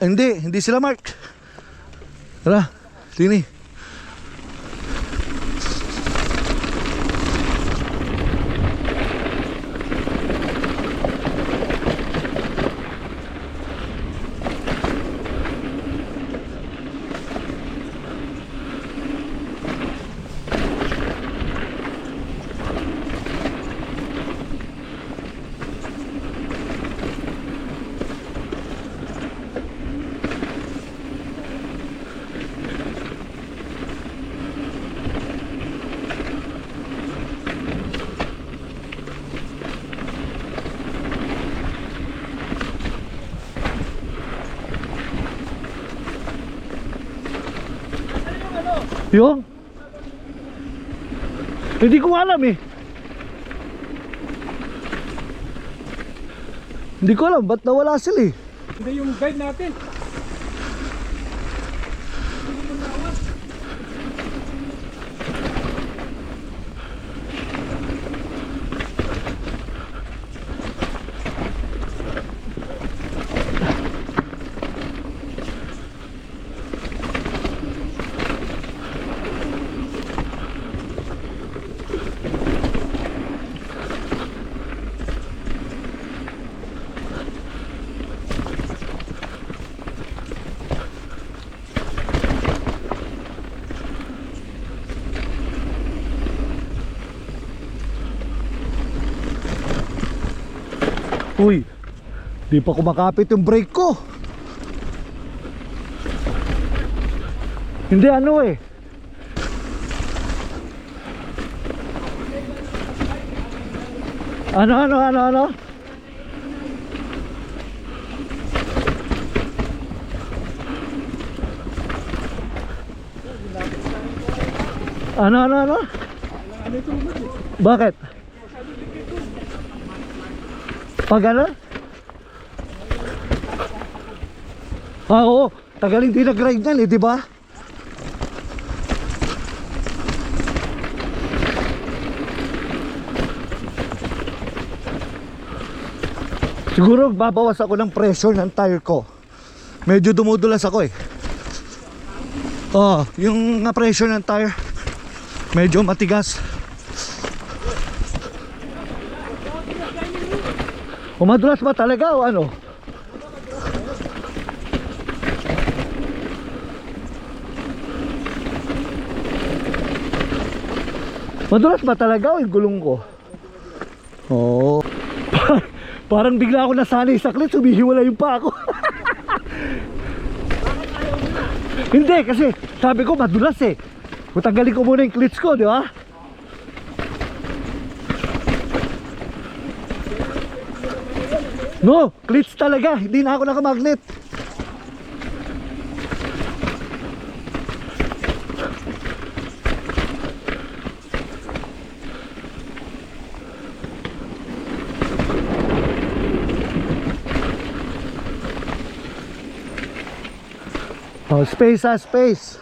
Hindi sila Mark. Tara, sini. Yung? Hindi ko alam eh. Hindi ko alam, ba't nawala sila eh? Hindi yung guide natin. Uy, di pa kumakapit yung brake ko. Hindi ano eh. Ano? Ano? Bakit? Pag ano? Oo, tagaling din nag-ride yan eh, di ba? Siguro babawas ako ng pressure ng tire ko. Medyo dumudulas ako eh. Yung pressure ng tire medyo matigas. Madulas ba talaga o ano? Madulas ba talaga o yung gulong ko? Oo. Parang bigla ako nasanay sa clutch, humihiwala yung pa ako. Hindi kasi sabi ko madulas eh. Tanggalin ko muna yung clutch ko, di ba? No, clutch talaga, hindi na ako nakamagnet. Space.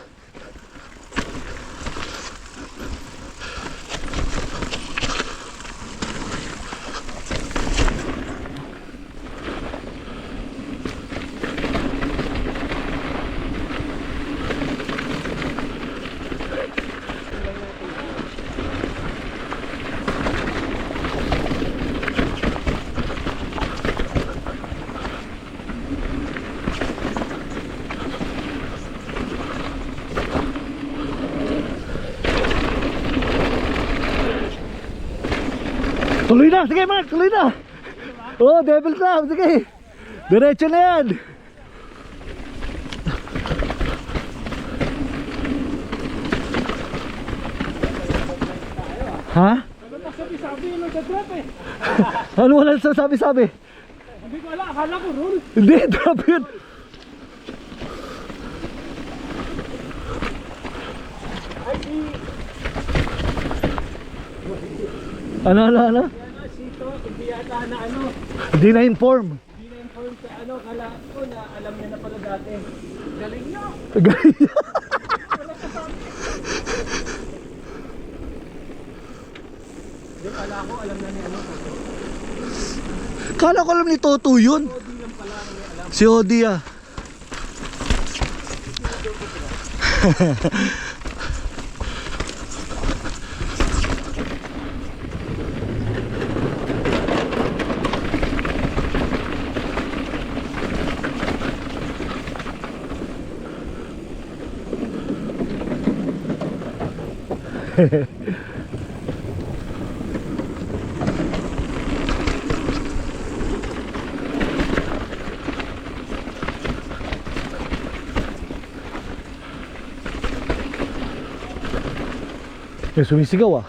Tuloy na, sige Mark, tuloy na. Oh, devil trap, sige. Diretso na yan. Ha? Ano pa sabi-sabi yung nagda-drop eh. Ano wala sabi-sabi? Hindi ko alam, akala ko roll. Hindi, drop yun. Ay, Ano? Sito, hindi yata na ano. Hindi na-inform. Hindi na-inform sa ano, kala ko na alam niya na pala dati. Galing niyo. Galing niya. Hindi, kala ko alam na ni ano. Kala ko alam ni Toto yun. Odi lang pala ang alam. Si Odi ah. May sumisigaw ah.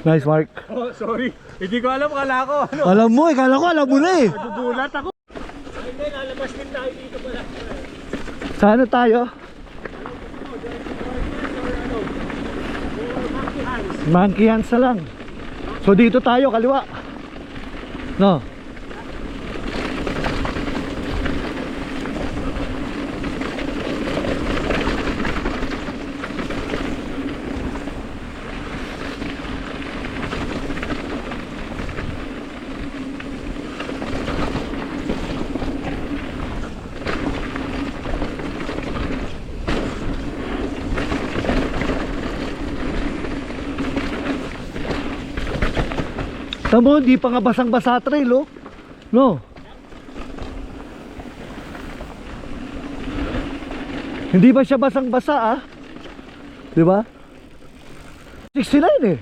Nice, Mark. Oh, sorry. Hindi ko alam, kala ko. Ano? Alam mo eh, kala ko alam mo na eh. Nagugulat ako. Ay, hindi, lalabas din tayo dito pala. Saan na tayo? Monkey hands na lang. So dito tayo, kaliwa. No. Tamo, hindi pa nga basang-basa trail, oh. No. Hindi ba siya basang-basa, ah? Di ba? 69 eh.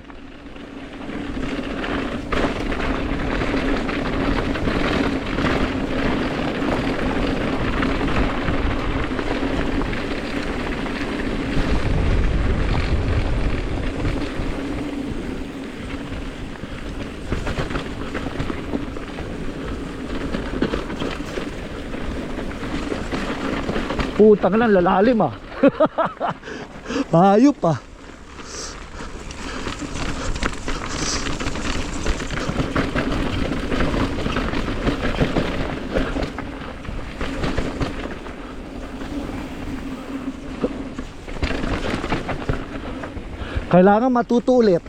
Putang na, lalalim ah. Hayop ah. Kailangan matuto ulit.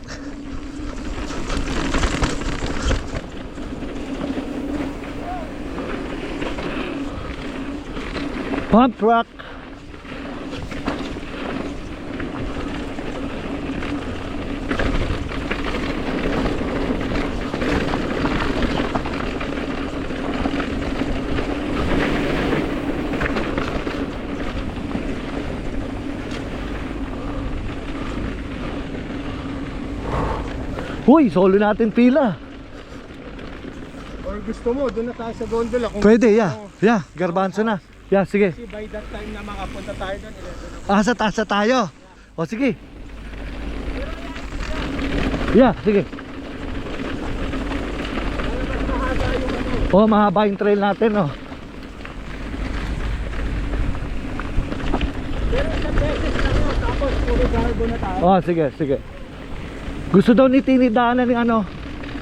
Pump truck. Uy, solo natin pila. Or gusto mo, doon na tayo sa gondola. Kung Pwede, yeah. Yeah, garbanzo na. Yeah, sige. kasi by that time na makapunta tayo doon, 11 Sa taas na tayo. O sige. Yeah, sige. Oh, mahaba yung trail natin, oh. Pero isang beses lang yun, tapos puro garbo na tayo. Oh, sige, sige. Gusto daw ni Tini daanan ng ano,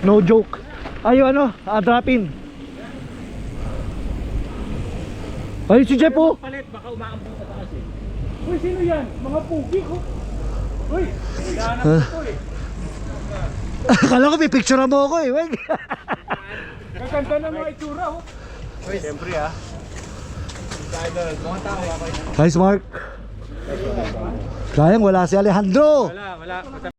no joke. Ayo ano, drop in. Ay, si Jeff oh. Palit, baka umaambot sa taas eh. Uy, sino yan? Mga pugi ko. Uy, kailangan ko eh. Akala ko may picture mo ako eh. Wag. Kaganda na mga itsura oh. Uy, siyempre ah. Mga tao ako. Nice, Mark. Sayang wala si Alejandro. Wala.